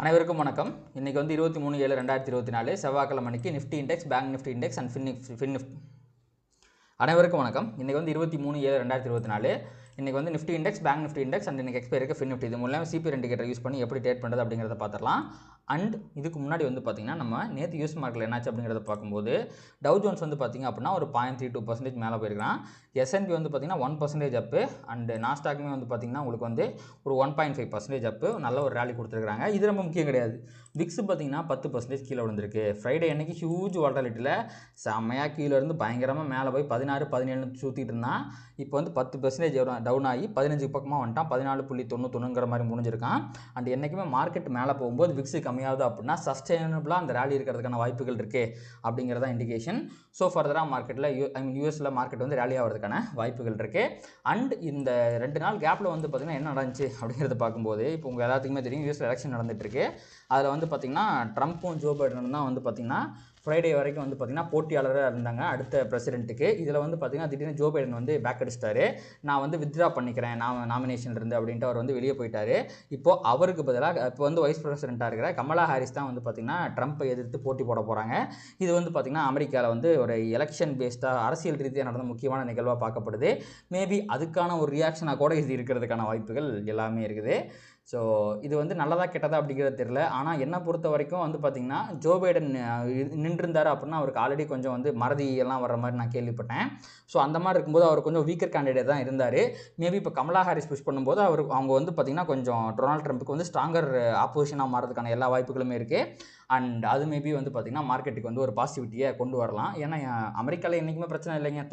அனைவருக்கும் வணக்கம். இன்னைக்கு வந்து 23/7/2024 செவ்வாய்க்கிழமை மணிக்கு Nifty index, bank Nifty index and fin Nifty. அனைவருக்கும் வணக்கம். இன்னைக்கு வந்து 23/7/2024 இன்னைக்கு வந்து Nifty index, bank Nifty index and இன்னைக்கு எக்ஸ்பைரி ஃபின் நிஃப்டி இது மூலமா சிபி இண்டிகேட்டர் யூஸ் பண்ணி எப்படி ட்ரேட் பண்ணுறது அப்படிங்கிறத பார்த்துடலாம். அண்ட் இதுக்கு முன்னாடி வந்து பார்த்தீங்கன்னா நம்ம நேற்று யூஎஸ் மார்க்கெட்டில் என்னாச்சு அப்படிங்கிறத பார்க்கும்போது டவ் ஜோன்ஸ் வந்து பார்த்தீங்க அப்படின்னா ஒரு 0.32% மேலே போயிருக்கான். S&P வந்து பார்த்தீங்கன்னா 1% அப்பு அண்ட் நாஸ்டாக்குமே வந்து பார்த்தீங்கன்னா உங்களுக்கு வந்து ஒரு 1.5% அப்பு நல்ல ஒரு ரேலி கொடுத்துருக்காங்க. இது ரொம்ப முக்கியம் கிடையாது. விக்ஸ் பார்த்தீங்கன்னா 10% கீழே விழுந்திருக்கு. ஃப்ரைடே அன்னைக்கு ஹியூஜ் வால்டாலிட்டியில் செம்மையாக கீழே இருந்து பயங்கரமாக மேலே போய் 16-17 சுற்றிட்டு இருந்தான். இப்போ வந்து 10% டவுன் ஆகி 15 பக்கமாக வந்துட்டான். 14.91ங்கிற மாதிரி முடிஞ்சிருக்கான். அண்ட் என்றைக்குமே மார்க்கெட் மேலே போகும்போது விக்ஸ் கம்மியாகுது அப்படின்னா சஸ்டைனபிளாக அந்த ரேலி இருக்கிறதுக்கான வாய்ப்புகள் இருக்குது அப்படிங்கிறதா இண்டிகேஷன். ஸோ ஃபர்தராக மார்க்கெட்டில் யூஎஸில் மார்க்கெட் வந்து ரேலி ஆகிறதுக்கான வாய்ப்புகள் இருக்குது. அண்ட் இந்த 2 நாள் கேப்பில் வந்து பார்த்திங்கன்னா என்ன நடந்துச்சு அப்படிங்கிறத பார்க்கும்போது இப்போ உங்கள் எல்லாத்துக்குமே தெரியும் யூஎஸில் எலெக்ஷன் நடந்துகிட்ருக்கு. அதில் வந்து பார்த்திங்கன்னா ட்ரம்ப்பும் ஜோ பைடனும் தான் வந்து பார்த்திங்கன்னா ஃப்ரைடே வரைக்கும் வந்து பார்த்திங்கன்னா போட்டியாளராக இருந்தாங்க அடுத்த பிரசிடென்ட்டுக்கு. இதில் வந்து பார்த்திங்கன்னா திடீர்னு ஜோ பைடன் வந்து பேக் அடிச்சிட்டாரு. நான் வந்து வித்ட்ரா பண்ணிக்கிறேன் நாமினேஷன் இருந்து அப்படின்ட்டு அவர் வந்து வெளியே போயிட்டார். இப்போது அவருக்கு பதிலாக இப்போ வந்து வைஸ் பிரசிடென்ட்டாக இருக்கிற கமலா ஹாரிஸ் தான் வந்து பார்த்திங்கன்னா ட்ரம்ப்பை எதிர்த்து போட்டி போட போகிறாங்க. இது வந்து பார்த்திங்கன்னா அமெரிக்காவில் வந்து ஒரு எலெக்ஷன் பேஸ்டாக அரசியல் ரீதியாக நடந்த முக்கியமான நிகழ்வாக பார்க்கப்படுது. மேபி அதுக்கான ஒரு ரியாக்ஷனாக கூட இது இருக்கிறதுக்கான வாய்ப்புகள் எல்லாமே இருக்குது. ஸோ இது வந்து நல்லதா கெட்டதா அப்படிங்கிறது தெரியல. ஆனால் என்னை பொறுத்த வரைக்கும் வந்து பார்த்திங்கன்னா ஜோ பைடன் நின்றுருந்தார் அப்படின்னா அவருக்கு ஆல்ரெடி கொஞ்சம் வந்து மறதி எல்லாம் வர்ற மாதிரி நான் கேள்விப்பட்டேன். ஸோ அந்த மாதிரி இருக்கும்போது அவர் கொஞ்சம் வீக்கர் கேண்டிடேட் தான் இருந்தார். மேபி இப்போ கமலா ஹாரிஸ் புஷ் பண்ணும்போது அவங்க வந்து பார்த்திங்கன்னா கொஞ்சம் டொனால்ட் ட்ரம்ப்புக்கு வந்து ஸ்ட்ராங்கர் ஆப்போசிஷனாக மாறதுக்கான எல்லா வாய்ப்புகளுமே இருக்குது. அண்ட் அது மேபி வந்து பார்த்திங்கன்னா மார்க்கெட்டுக்கு வந்து ஒரு பாசிட்டிவிட்டியை கொண்டு வரலாம். ஏன்னா அமெரிக்காவில் என்றைக்குமே பிரச்சனை இல்லைங்க.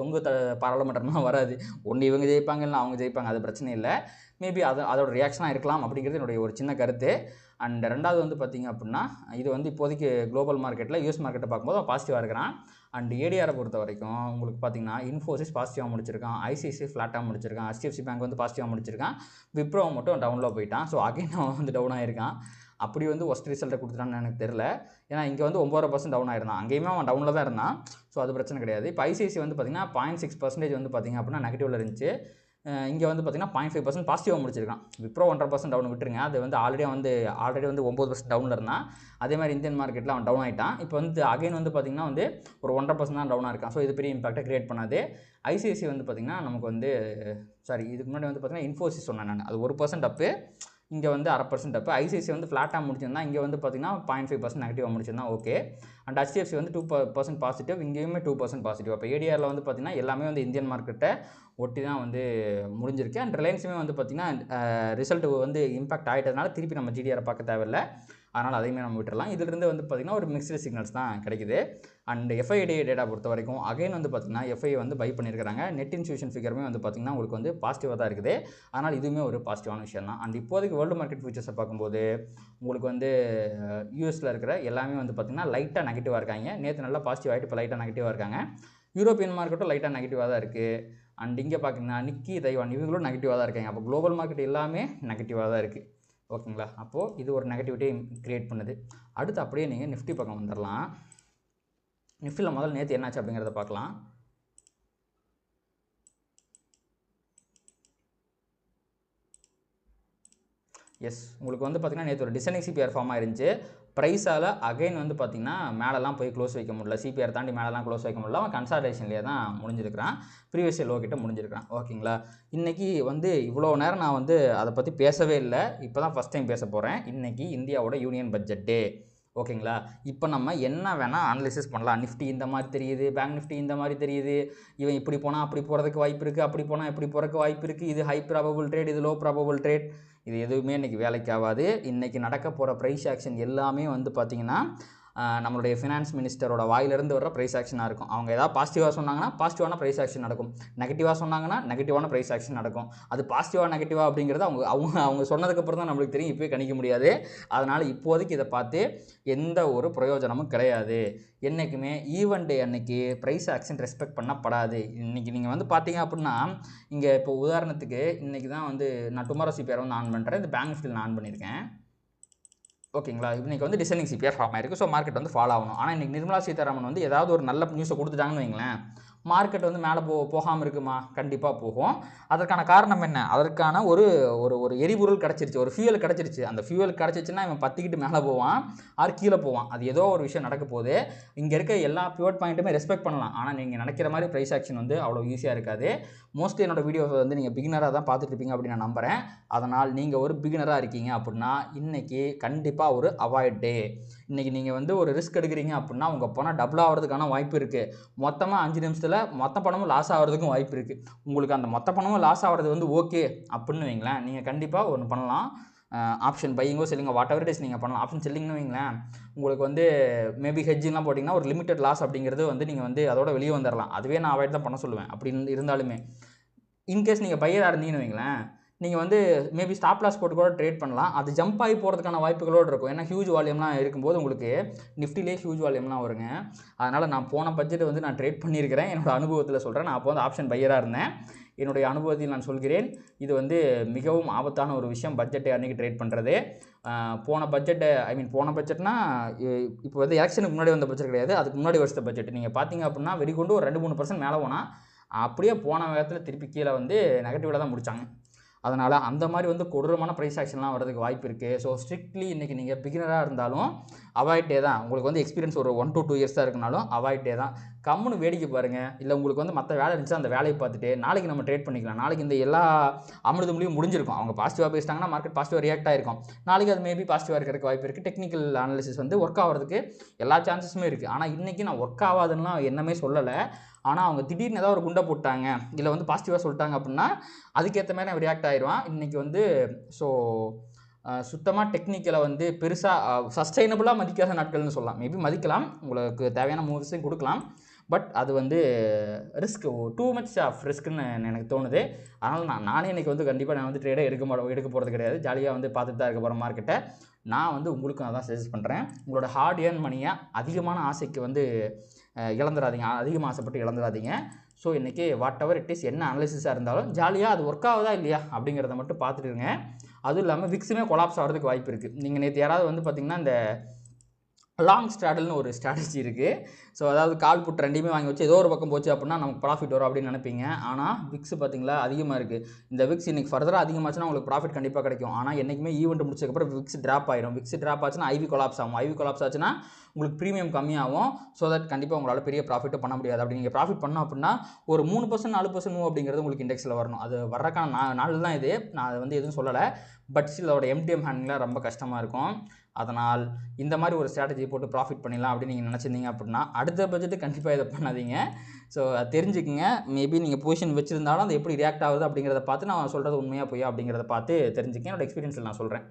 பாராளுமன்றம்லாம் வராது. ஒன்று இவங்க ஜெயிப்பாங்க இல்லை அவங்க ஜெயிப்பாங்க, அது பிரச்சனை இல்லை. மேபி அதோட ரியாக்ஷனாக இருக்கலாம் அப்படிங்கிறது என்னுடைய ஒரு சின்ன கருத்து. அண்ட் ரெண்டாவது வந்து பார்த்திங்க அப்படின்னா இது வந்து இப்போதைக்கு குளோபல் மார்க்கெட்டில் யூஎஸ் மார்க்கெட்டை பார்க்கும்போது பாசிட்டிவாக இருக்கிறான். அண்ட் ஏடிஆரை பொறுத்த வரைக்கும் உங்களுக்கு பார்த்திங்கன்னா இன்ஃபோசிஸ் பாசிட்டிவாக முடிச்சிருக்கான், ஐசிஐசிஐ ஃப்ளாட்டாக முடிச்சிருக்கான், HDFC பேங்க் வந்து பாசிட்டிவாக முடிச்சிருக்கான், விப்ரோ மட்டும் டவுனில் போயிட்டான். ஸோ அகைன் அவன் வந்து டவுன் ஆகிருக்கான். அப்படி வந்து ஒஸ்ட் ரிசல்ட்டை கொடுத்துட்டான்னு எனக்கு தெரில. ஏன்னா இங்கே வந்து 9% டவுன் ஆயிருந்தான், அங்கேயுமே அவன் டவுனில் தான் இருந்தான். ஸோ அது பிரச்சனை கிடையாது. இப்போ ஐசிஐசி வந்து பார்த்திங்கன்னா 0.6% வந்து பார்த்திங்க அப்படின்னா நெகட்டிவில் இருந்துச்சு. இங்கே வந்து பார்த்திங்கன்னா 0.5% பாசிட்டிவாக முடிச்சிருக்கான். விப்ரோ 1.5% டவுன் விட்டுருங்க, அது வந்து ஆல்ரெடி வந்து 9% டவுனில் இருந்தான். அதே மாதிரி இந்தியன் மார்க்கெட்டில் அவன் டவுன் ஆகிட்டான். இப்போ வந்து அகைன் வந்து பார்த்திங்கன்னா வந்து ஒரு 1.5% தான் டவுனாக இருக்கான். ஸோ இது பெரிய இம்பாக்டை கிரியேட் பண்ணாது. ஐசிஐசி வந்து பார்த்திங்கன்னா நமக்கு வந்து இதுக்கு முன்னாடி வந்து பார்த்திங்கன்னா இன்ஃபோசிஸ் சொன்னேன் நான், அது 1% அப்பு, இங்கே வந்து 0.5% அப்பு. ஐசிஐசி வந்து ஃப்ளாட்டாக முடிச்சிருந்தா, இங்கே வந்து பார்த்திங்கன்னா 0.5% நெகட்டிவாக முடிச்சிருந்தா ஓகே. அண்ட் HDFC வந்து 2% பாசிட்டிவ், இங்கேயுமே 2% பாசிட்டிவ். அப்போ ஏடிஆரில் வந்து பார்த்திங்கன்னா எல்லாமே வந்து இந்தியன் மார்க்கெட்டை ஒட்டி தான் வந்து முடிஞ்சிருக்கு. அண்ட் ரிலையன்ஸுமே வந்து பார்த்திங்கன்னா ரிசல்ட் வந்து இம்பாக்ட் ஆகிட்டதுனால திருப்பி நம்ம ஜிடிஆரை பார்க்க தேவையில்லை. அதனால் அதையுமே நம்ம விட்டுடலாம். இதிலிருந்து வந்து பார்த்திங்கன்னா ஒரு மிக்ஸ்டு சிக்னல்ஸ் தான் கிடைக்குது. அண்ட் FIDA டேட்டா பொறுத்த வரைக்கும் அகைன் வந்து பார்த்திங்கன்னா FI வந்து பை பண்ணியிருக்கிறாங்க. நெட் இன்ஃபியூஷன் ஃபிகருமே வந்து பார்த்திங்கன்னா உங்களுக்கு வந்து பாசிட்டிவாக தான் இருக்குது. அதனால் இதுவுமே ஒரு பாசிட்டிவான விஷயம் தான். அண்ட் இப்போதைக்கு வேர்ல்டு மார்க்கெட் ஃபியூச்சர்ஸை பார்க்கும்போது உங்களுக்கு வந்து யூஎஸில் இருக்கிற எல்லாமே வந்து பார்த்திங்கன்னா லைட்டாக நெகட்டிவாக இருக்காங்க. நேற்று நல்லா பாசிட்டிவ் ஆகிட்டு இப்போ லைட்டாக நெகட்டிவாக இருக்காங்க. யூரோப்பியன் மார்க்கெட்டும் லைட்டாக நெகட்டிவாக தான் இருக்குது. அண்ட் இங்கே பார்த்திங்கன்னா நிக்கி, தைவான் இவங்களும் நெகட்டிவாக தான் இருக்காங்க. அப்போ குளோபல் மார்க்கெட் எல்லாமே நெகட்டிவாக தான் இருக்குது. ஓகேங்களா? அப்போது இது ஒரு நெகட்டிவிட்டியை க்ரியேட் பண்ணுது. அடுத்து அப்படியே நீங்கள் நிஃப்டி பக்கம் வந்துடலாம். நிஃப்டியில் முதல்ல நேற்று என்னாச்சு அப்படிங்கிறத பார்க்கலாம். எஸ், உங்களுக்கு வந்து பார்த்திங்கன்னா நேற்று ஒரு டிசைனிங் சிபிஆர் ஃபார்ம் ஆயிருந்துச்சு. ப்ரைஸால் அகைன் வந்து பார்த்திங்கன்னா மேலெலாம் போய் க்ளோஸ் வைக்க முடியல, சிபிஆர் தாண்டி மேலெலாம் க்ளோஸ் வைக்க முடியல. அவன் கன்சால்டேஷன்லேயே தான் முடிஞ்சிருக்கிறான், ப்ரீவியஸ் லோ கிட்ட முடிஞ்சிருக்கிறான். ஓகேங்களா? இன்றைக்கி வந்து இவ்வளோ நேரம் நான் வந்து அதை பற்றி பேசவே இல்லை, இப்போ தான் ஃபஸ்ட் டைம் பேச போகிறேன். இன்றைக்கி இந்தியாவோட யூனியன் பட்ஜெட் டே. ஓகேங்களா? இப்போ நம்ம என்ன வேணால் அனலிசிஸ் பண்ணலாம். நிஃப்டி இந்த மாதிரி தெரியுது, பேங்க் நிஃப்டி இந்த மாதிரி தெரியுது, இவன் இப்படி போனால் அப்படி போகிறதுக்கு வாய்ப்பு இருக்குது, அப்படி போனால் இப்படி போகிறதுக்கு வாய்ப்பு இருக்குது, இது ஹை ப்ராபபிள் ட்ரேட், இது லோ ப்ராபபிள் ட்ரேட், இது எதுவுமே இன்றைக்கி வேலைக்கு ஆகாது. இன்றைக்கி நடக்க போகிற ப்ரைஸ் ஆக்ஷன் எல்லாமே வந்து பார்த்திங்கன்னா நம்மளுடைய ஃபினான்ஸ் மினிஸ்டரோட வாயிலிருந்து வர ப்ரைஸ் ஆக்ஷனாக இருக்கும். அவங்க ஏதாவது பாசிட்டிவாக சொன்னாங்கன்னா பாசிட்டிவான ப்ரைஸ் ஆக்ஷன் நடக்கும், நெகட்டிவாக சொன்னாங்கன்னா நெகட்டிவான ப்ரைஸ் ஆக்ஷன் நடக்கும். அது பாசிட்டிவாக நெகட்டிவாக அப்படிங்கிறது அவங்க சொன்னதுக்கப்புறம் தான் நம்மளுக்கு தெரியும், இப்போயே கணிக்க முடியாது. அதனால் இப்போதைக்கு இதை பார்த்து எந்த ஒரு பிரயோஜனமும் கிடையாது. என்றைக்குமே ஈவெண்ட் டே அன்னைக்கு ப்ரைஸ் ஆக்ஷன் ரெஸ்பெக்ட் பண்ணப்படாது. இன்றைக்கி நீங்கள் வந்து பார்த்தீங்க அப்படின்னா இங்கே இப்போ உதாரணத்துக்கு இன்றைக்கி தான் வந்து நான் டுமாரோ சிபிஆர் வந்து ஆன் பண்ணுறேன், இந்த பேங்க் நிஃப்டியில் நான் ஆன் பண்ணியிருக்கேன். ஓகேங்களா? இன்றைக்கி வந்து டிசைனிங் சிபிஆர் ஃபார்ம் ஆயிருக்கு. ஸோ மார்க்கெட் வந்து ஃபாலோ ஆகணும். ஆனால் இன்றைக்கி நிர்மலா சீதாராமன் வந்து ஏதாவது ஒரு நல்ல நியூஸை கொடுத்துட்டாங்கன்னு வைங்களேன், மார்க்கெட் வந்து மேலே போகாமல் இருக்குமா? கண்டிப்பாக போகும். அதற்கான காரணம் என்ன? அதற்கான ஒரு ஒரு ஒரு எரிபொருள் கிடச்சிருச்சு, ஒரு ஃபியூயல் கிடச்சிருச்சு. அந்த ஃபியூயல் கிடச்சிச்சுன்னா இவன் பற்றிக்கிட்டு மேலே போவான், ஆறு கீழே போவான். அது ஏதோ ஒரு விஷயம் நடக்க போகுது. இங்கே இருக்க எல்லா பிவட் பாயிண்ட்டுமே ரெஸ்பெக்ட் பண்ணலாம். ஆனால் நீங்கள் நினைக்கிற மாதிரி ப்ரைஸ் ஆக்ஷன் வந்து அவ்வளோ ஈஸியாக இருக்காது. மோஸ்ட்லி என்னோட வீடியோவை வந்து நீங்கள் பிகினராக தான் பார்த்துட்டு இருப்பீங்க அப்படின்னு நான் நம்புகிறேன். அதனால் நீங்கள் ஒரு பிகினராக இருக்கீங்க அப்படின்னா இன்றைக்கி கண்டிப்பாக ஒரு அவாய்ட் டே. இன்றைக்கி நீங்கள் வந்து ஒரு ரிஸ்க் எடுக்கிறீங்க அப்படின்னா உங்கள் பணம் டபுள் ஆகிறதுக்கான வாய்ப்பு இருக்குது. மொத்தமாக 5 நிமிஷத்தில் மொத்த பணமும் லாஸ் ஆகிறதுக்கும் வாய்ப்பு இருக்குது. உங்களுக்கு அந்த மொத்த பணமும் லாஸ் ஆகிறது வந்து ஓகே அப்படின்னு வைங்களேன், நீங்கள் கண்டிப்பாக ஒன்று பண்ணலாம். ஆப்ஷன் பையிங்கோ செல்லிங்கோ வாட் எவர் இட் இஸ் நீங்கள் பண்ணலாம். ஆப்ஷன் செல்லிங்னு வைங்களேன், உங்களுக்கு வந்து மேபி ஹெட்ஜிங்லாம் போட்டிங்கன்னா ஒரு லிமிட்டட் லாஸ் அப்படிங்கிறது வந்து நீங்கள் வந்து அதோட வெளியே வந்துடலாம். அதுவே நான் அவாய்ட் தான் பண்ண சொல்லுவேன். அப்படி இருந்தாலுமே இன்கேஸ் நீங்கள் பையராக இருந்தீங்கன்னு வைங்களேன், நீங்கள் வந்து மேபி ஸ்டாப் லாஸ் போட்டு கூட ட்ரேட் பண்ணலாம். அது ஜம்ப் ஆகி போகிறதுக்கான வாய்ப்புகளோடு இருக்கும். ஏன்னா ஹியூஜ் வால்யூம்லாம் இருக்கும்போது உங்களுக்கு நிஃப்டிலே ஹியூஜ் வால்யூம்லாம் வருங்க. அதனால் நான் போன பட்ஜெட் வந்து நான் ட்ரேட் பண்ணியிருக்கிறேன். என்னோட அனுபவத்தில் சொல்கிறேன். நான் அப்போ வந்து ஆப்ஷன் பையராக இருந்தேன். என்னுடைய அனுபவத்தில் நான் சொல்கிறேன், இது வந்து மிகவும் ஆபத்தான ஒரு விஷயம். பட்ஜெட்டை அன்றைக்கி ட்ரேட் பண்ணுறது. போன பட்ஜெட்னா இப்போ வந்து எலெக்ஷனுக்கு முன்னாடி வந்த பட்ஜெட் கிடையாது, அதுக்கு முன்னாடி வருஷத்த பட்ஜெட். நீங்கள் பார்த்தீங்க அப்படின்னா வெறிகொண்டு ஒரு 2-3% மேலே போனால் அப்படியே போன வேகத்தில் திருப்பி கீழே வந்து நெகட்டிவில் தான் முடித்தாங்க. அதனால் அந்த மாதிரி வந்து கொடூரமான ப்ரைஸ் ஆக்ஷன்லாம் வரதுக்கு வாய்ப்பு இருக்குது. ஸோ ஸ்ட்ரிக்ட்லி இன்றைக்கி நீங்கள் பிகினராக இருந்தாலும் அவாய்ட் டே தான். உங்களுக்கு வந்து எக்ஸ்பீரியன்ஸ் ஒரு 1 to 2 இயர்ஸ் தான் இருக்குனாலும் அவாய்ட் டே தான். கம்முன்னு வேடிக்கை பாருங்கள். இல்லை உங்களுக்கு வந்து மற்ற வேலை இருந்துச்சு, அந்த வேலையை பார்த்துட்டு நாளைக்கு நம்ம ட்ரேட் பண்ணிக்கலாம். நாளைக்கு இந்த எல்லா அமிர்தமுலையும் முடிஞ்சிருக்கும். அவங்க பாசிட்டிவாக பேசிட்டாங்கன்னா மார்க்கெட் பாசிட்டிவாக ரியாக்ட் ஆகிருக்கும். நாளைக்கு அது மேபி பாசிட்டிவாக இருக்கிறதுக்கு வாய்ப்பு இருக்குது. டெக்னிக்கல் அனாலிசிஸ் வந்து ஒர்க் ஆகிறதுக்கு எல்லா சான்சஸுமே இருக்குது. ஆனால் இன்றைக்கி நான் ஒர்க் ஆகாதுன்னா என்னமே சொல்லலை. ஆனால் அவங்க திடீர்னு ஏதாவது ஒரு குண்டை போட்டாங்க, இல்லை வந்து பாசிட்டிவாக சொல்லிட்டாங்க அப்படின்னா அதுக்கேற்ற மாதிரி அவன் ரியாக்ட் ஆகிடுவான். இன்றைக்கி வந்து ஸோ சுத்தமாக டெக்னிக்கலை வந்து பெருசாக சஸ்டைனபுளாக மதிக்காத நாட்கள்னு சொல்லலாம். மேபி மதிக்கலாம், உங்களுக்கு தேவையான மூவ்ஸையும் கொடுக்கலாம். பட் அது வந்து ரிஸ்க், டூ மச் ஆஃப் ரிஸ்க்குன்னு எனக்கு தோணுது. அதனால் நானே இன்றைக்கி வந்து கண்டிப்பாக நான் வந்து ட்ரேடே எடுக்க போகிறது கிடையாது. ஜாலியாக வந்து பார்த்துட்டு தான் இருக்க போகிற மார்க்கெட்டை. நான் வந்து உங்களுக்கும் அதான் சஜஸ்ட் பண்ணுறேன். உங்களோட ஹார்ட் ஏர்ன் மணியை அதிகமான ஆசைக்கு வந்து இழந்துடாதீங்க, அதிகமாக ஆசைப்பட்டு இழந்துடாதீங்க. ஸோ இன்றைக்கி வாட் எவர் இட் இஸ், என்ன அனாலிசிஸாக இருந்தாலும் ஜாலியாக அது ஒர்க் ஆகுதா இல்லையா அப்படிங்கிறத மட்டும் பார்த்துட்டுருங்க. அதுவும் இல்லாமல் விக்ஸுமே கொலாப்ஸ் ஆகிறதுக்கு வாய்ப்பு இருக்குது. நீங்கள் நேற்று யாராவது வந்து பார்த்திங்கன்னா இந்த லாங் ஸ்ட்ராடல்னு ஒரு ஸ்ட்ராட்டஜி இருக்குது. ஸோ அதாவது கால் புட் ரெண்டையுமே வாங்கி வச்சு ஏதோ ஒரு பக்கம் போச்சு அப்படின்னா நமக்கு ப்ராஃபிட் வரும் அப்படின்னு நினைப்பீங்க. ஆனால் விக்ஸ் பார்த்திங்களா அதிகமாக இருக்குது. இந்த விக்ஸ் இன்றைக்கி ஃபர்தராக அதிகமாச்சுன்னா உங்களுக்கு ப்ராஃபிட் கண்டிப்பாக கிடைக்கும். ஆனால் என்றைக்குமே ஈவெண்ட் முடிச்சதுக்கப்புறம் விக்ஸ் ட்ராப் ஆயிடும். விக்ஸ் ட்ராப் ஆச்சுன்னா ஐவி கொலாப்ஸ் ஆகும். ஐவி கொலாப்ஸ் ஆச்சுன்னா உங்களுக்கு ப்ரீமியம் கம்மியாகும். ஸோ தட் கண்டிப்பாக உங்களால் பெரிய ப்ராஃபிட்டும் பண்ண முடியாது. அப்படி நீங்கள் ப்ராஃபிட் பண்ணோம் அப்படின்னா ஒரு 3% 4% மூவ் அப்படிங்கிறது உங்களுக்கு இண்டெக்ஸில் வரணும். அது வர்றக்கான நாள் தான் இது. நான் அதை வந்து எதுவும் சொல்லலை. பட் ஸ்டில் அதோட எம்டிஎம் ஹேண்டிங்லாம் ரொம்ப கஷ்டமாக இருக்கும். அதனால் இந்த மாதிரி ஒரு ஸ்ட்ராட்டஜி போட்டு ப்ராஃபிட் பண்ணிடலாம் அப்படின்னு நீங்கள் நினச்சிருந்தீங்க அப்படின்னா அடுத்த பட்ஜெட்டு கண்டிப்பாக இதை பண்ணாதீங்க. ஸோ அதை தெரிஞ்சுக்குங்க. மேபி நீங்கள் பொசிஷன் வச்சுருந்தாலும் அது எப்படி ரியாக்ட் ஆகுது அப்படிங்கிறத பார்த்து நான் சொல்கிறது உண்மையாக பொய்யா அப்படிங்கிறத பார்த்து தெரிஞ்சுக்கங்க. என்னோட எக்ஸ்பீரியன்ஸில் நான் சொல்கிறேன்.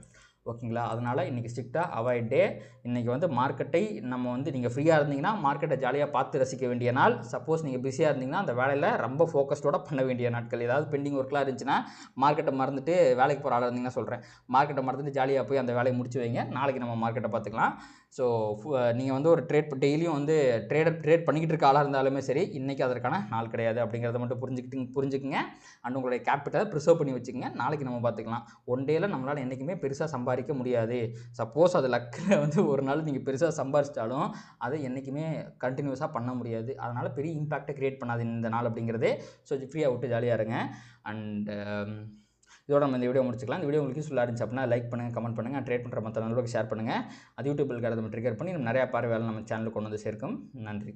ஓகேங்களா? அதனால் இன்றைக்கி ஸ்ட்ரிக்டாக அவாய்ட் டே. இன்றைக்கி வந்து மார்க்கெட்டை நம்ம வந்து நீங்கள் ஃப்ரீயாக இருந்தீங்கன்னா மார்க்கெட்டை ஜாலியாக பார்த்து ரசிக்க வேண்டிய நாள். சப்போஸ் நீங்கள் பிஸியாக இருந்தீங்கன்னா அந்த வேலையில் ரொம்ப ஃபோக்கஸ்டோட பண்ண வேண்டிய நாட்கள். ஏதாவது பெண்டிங் ஒர்க்லாம் இருந்துச்சுன்னா மார்க்கெட்டை மறந்துட்டு வேலைக்கு போகிற ஆளாக இருந்தீங்கன்னா சொல்கிறேன், மார்க்கெட்டை மறந்துட்டு ஜாலியாக போய் அந்த வேலையை முடிச்சு வைங்க. நாளைக்கு நம்ம மார்க்கெட்டை பார்த்துக்கலாம். ஸோ நீங்கள் வந்து ஒரு டெய்லியும் வந்து ட்ரேட் பண்ணிக்கிட்டு இருக்க ஆளாக இருந்தாலுமே சரி, இன்றைக்கி அதற்கான நாள் கிடையாது அப்படிங்கிறத மட்டும் புரிஞ்சுக்குங்க. அண்ட் உங்களுடைய கேபிட்டலை ப்ரிசர்வ் பண்ணி வச்சுக்கோங்க. நாளைக்கு நம்ம பார்த்துக்கலாம். ஒன் டேயில் நம்மளால் என்றைக்குமே பெருசாக சம்பாதிக்க முடியாது. சப்போஸ் அது லக்கில் வந்து ஒரு நாள் நீங்கள் பெருசாக சம்பாதிச்சிட்டாலும் அதை என்றைக்குமே கண்டினியூஸாக பண்ண முடியாது. அதனால் பெரிய இம்பேக்டை க்ரியேட் பண்ணாது இந்த நாள் அப்படிங்கிறது. ஸோ ஃப்ரீயாக விட்டு ஜாலியாக இருங்க. அண்ட் இதோட நம்ம இந்த வீடியோ முடிச்சுக்கலாம். இந்த வீடியோ உங்களுக்கு யூஸ்ஃபுல்லாக இருந்துச்சு அப்படின்னா லைக் பண்ணுங்கள், கமெண்ட் பண்ணுங்கள், ட்ரேட் பண்ணுற மற்ற நண்பர்களுக்கு ஷேர் பண்ணுங்கள். அது யூடியூபில் நம்ம ட்ரிகர் பண்ணி நம்ம நிறையா வேலை நம்ம சேனலுக்கு கொண்டு வந்து சேர்க்கும். நன்றி.